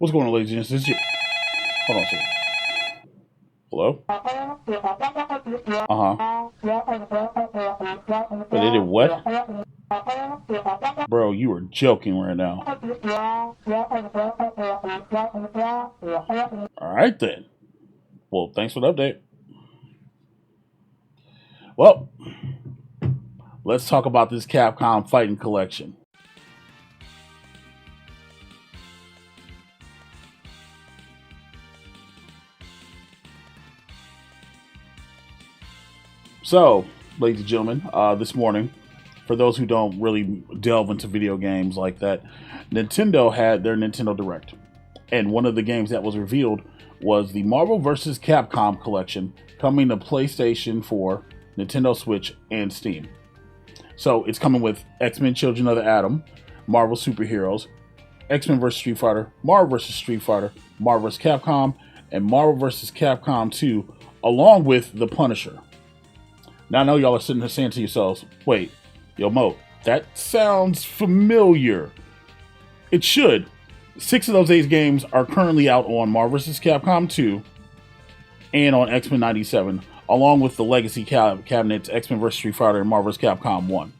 What's going on, ladies and gents? This is your... Hold on a second. Hello? But they did what? Bro, you are joking right now. Alright then. Well, thanks for the update. Well, let's talk about this Capcom Fighting Collection. So, ladies and gentlemen, this morning, for those who don't really delve into video games like that, Nintendo had their Nintendo Direct. And one of the games that was revealed was the Marvel vs. Capcom collection coming to PlayStation 4, Nintendo Switch, and Steam. So, it's coming with X-Men Children of the Atom, Marvel Superheroes, X-Men vs. Street Fighter, Marvel vs. Street Fighter, Marvel vs. Capcom, and Marvel vs. Capcom 2, along with The Punisher. Now, I know y'all are sitting there saying to yourselves, wait, yo, Mo, that sounds familiar. It should. 6 of those 8 games are currently out on Marvel vs. Capcom 2 and on X-Men 97, along with the Legacy cabinets, X-Men vs. Street Fighter and Marvel vs. Capcom 1.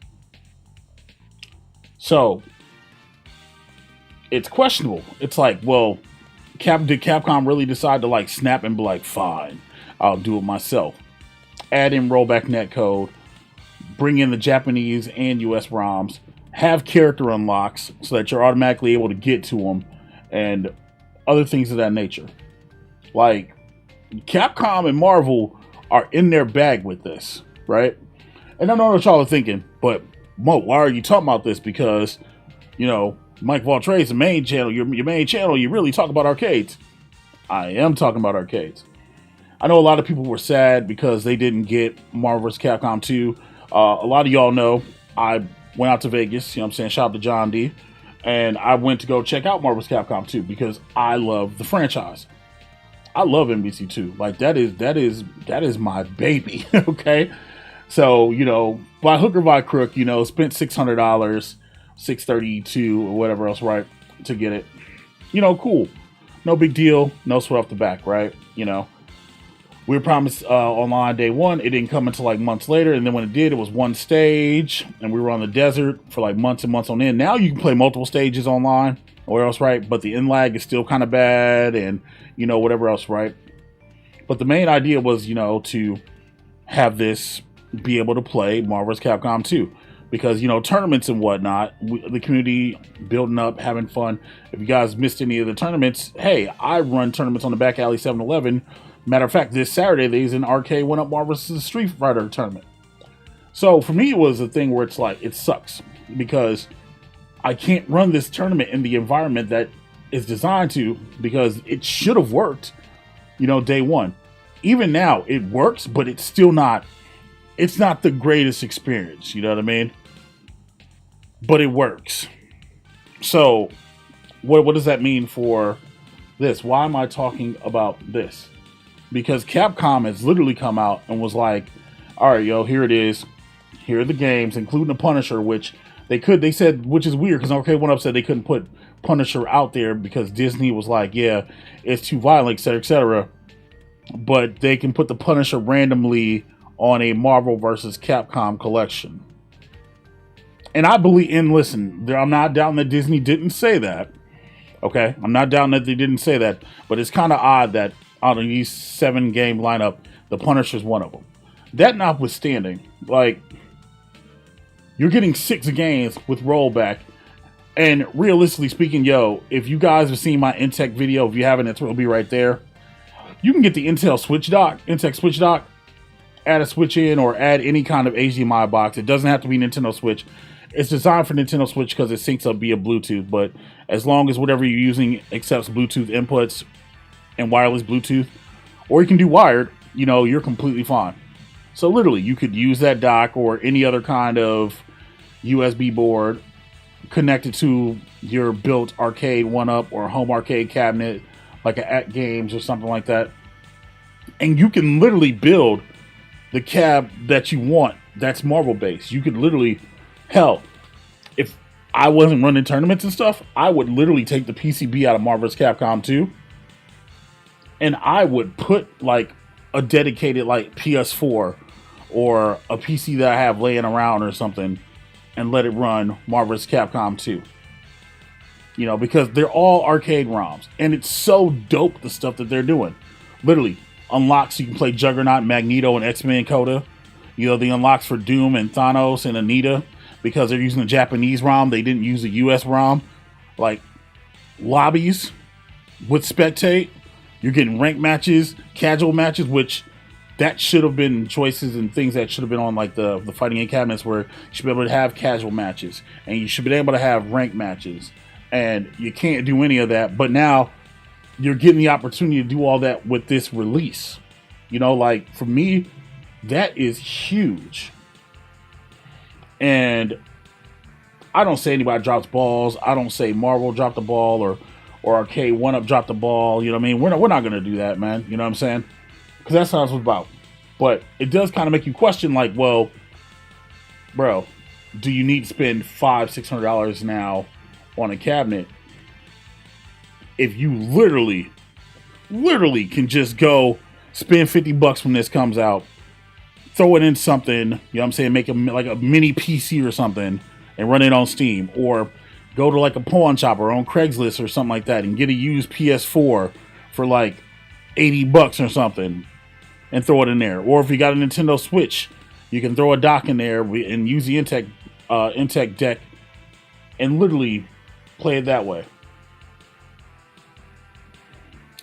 So, it's questionable. It's like, well, did Capcom really decide to like snap and be like, fine, I'll do it myself? Add in rollback netcode, bring in the Japanese and US ROMs, have character unlocks so that you're automatically able to get to them, and other things of that nature. Like, Capcom and Marvel are in their bag with this, right? And I know what y'all are thinking, but Mo, why are you talking about this? Because, you know, MikeOfAllTrades, the main channel, your main channel, you really talk about arcades. I am talking about arcades. I know a lot of people were sad because they didn't get Marvel vs. Capcom 2. A lot of y'all know I went out to Vegas, you know what I'm saying, shout out to John D. And I went to go check out Marvel vs. Capcom 2 because I love the franchise. I love MVC2. Like, that is my baby, okay? So, you know, by hook or by crook, you know, spent $600, $632 or whatever else, right, to get it. You know, cool. No big deal. No sweat off the back, right? You know. We were promised online day one. It didn't come until like months later. And then when it did, it was one stage. And we were on the desert for like months and months on end. Now you can play multiple stages online or else, right? But the in lag is still kind of bad and, you know, whatever else, right? But the main idea was, you know, to have this be able to play Marvel vs. Capcom 2. Because, you know, tournaments and whatnot, the community building up, having fun. If you guys missed any of the tournaments, hey, I run tournaments on the back alley 7-Eleven. Matter of fact, this Saturday, there's an Arcade1Up Marvel vs. Street Fighter tournament. So for me, it was a thing where it's like, it sucks. Because I can't run this tournament in the environment that is designed to, because it should have worked, you know, day one. Even now, it works, but it's still not, it's not the greatest experience, you know what I mean? But it works. So, what does that mean for this? Why am I talking about this? Because Capcom has literally come out and was like, all right, yo, here it is. Here are the games, including the Punisher, which they said, which is weird because Arcade1Up said they couldn't put Punisher out there because Disney was like, yeah, it's too violent, etc., etc. But they can put the Punisher randomly on a Marvel vs. Capcom collection. And I believe, and listen, I'm not doubting that Disney didn't say that. Okay? I'm not doubting that they didn't say that. But it's kind of odd that out of these 7 game lineup, the Punisher's one of them. That notwithstanding, like, you're getting 6 games with rollback. And realistically speaking, yo, if you guys have seen my Intech video, if you haven't, it'll be right there. You can get the Intech Switch dock, add a Switch in or add any kind of HDMI box. It doesn't have to be Nintendo Switch. It's designed for Nintendo Switch because it syncs up via Bluetooth, but as long as whatever you're using accepts Bluetooth inputs and wireless Bluetooth, or you can do wired, you know, you're completely fine. So literally, you could use that dock or any other kind of USB board connected to your built Arcade1Up or home arcade cabinet, like an AtGames or something like that. And you can literally build the cab that you want that's Marvel based. You could literally, hell, if I wasn't running tournaments and stuff, I would literally take the PCB out of Marvel vs. Capcom 2 and I would put like a dedicated like PS4 or a PC that I have laying around or something and let it run Marvel vs. Capcom 2. You know, because they're all arcade ROMs. And it's so dope, the stuff that they're doing. Literally, unlocks so you can play Juggernaut, Magneto, and X-Men Coda. You know, the unlocks for Doom and Thanos and Anita. Because they're using a Japanese ROM. They didn't use a US ROM. Like, lobbies with Spectate. You're getting ranked matches, casual matches, which... that should have been choices and things that should have been on like the fighting game cabinets where you should be able to have casual matches and you should be able to have ranked matches, and you can't do any of that. But now you're getting the opportunity to do all that with this release. You know, like for me, that is huge. And I don't say anybody drops balls. I don't say Marvel dropped the ball or Arcade1Up dropped the ball. You know what I mean? We're not gonna do that, man. You know what I'm saying? Because that's what it's about. But it does kind of make you question, like, well, bro, do you need to spend $500-$600 now on a cabinet if you literally can just go spend $50 when this comes out, throw it in something, you know what I'm saying, make like a mini PC or something and run it on Steam, or go to like a pawn shop or on Craigslist or something like that and get a used PS4 for like $80 or something and throw it in there. Or if you got a Nintendo Switch, you can throw a dock in there and use the Intech deck and literally play it that way.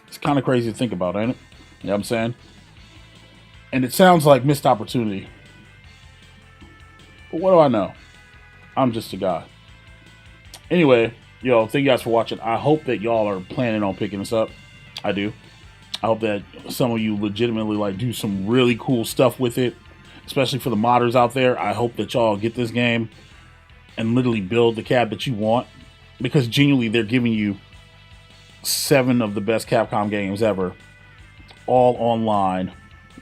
It's kind of crazy to think about, ain't it? You know what I'm saying? And it sounds like missed opportunity. But what do I know? I'm just a guy. Anyway, yo, thank you guys for watching. I hope that y'all are planning on picking this up. I do. I hope that some of you legitimately like do some really cool stuff with it, especially for the modders out there. I hope that y'all get this game and literally build the cab that you want, because genuinely they're giving you 7 of the best Capcom games ever, all online,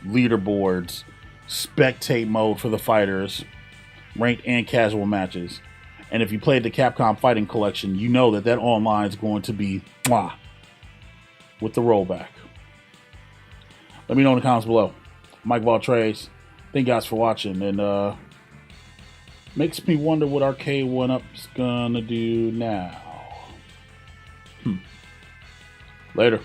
leaderboards, spectate mode for the fighters, ranked and casual matches. And if you played the Capcom Fighting Collection, you know that online is going to be mwah, with the rollback. Let me know in the comments below. MikeOfAllTrades. Thank you guys for watching. And makes me wonder what Arcade1Up's gonna do now. Later.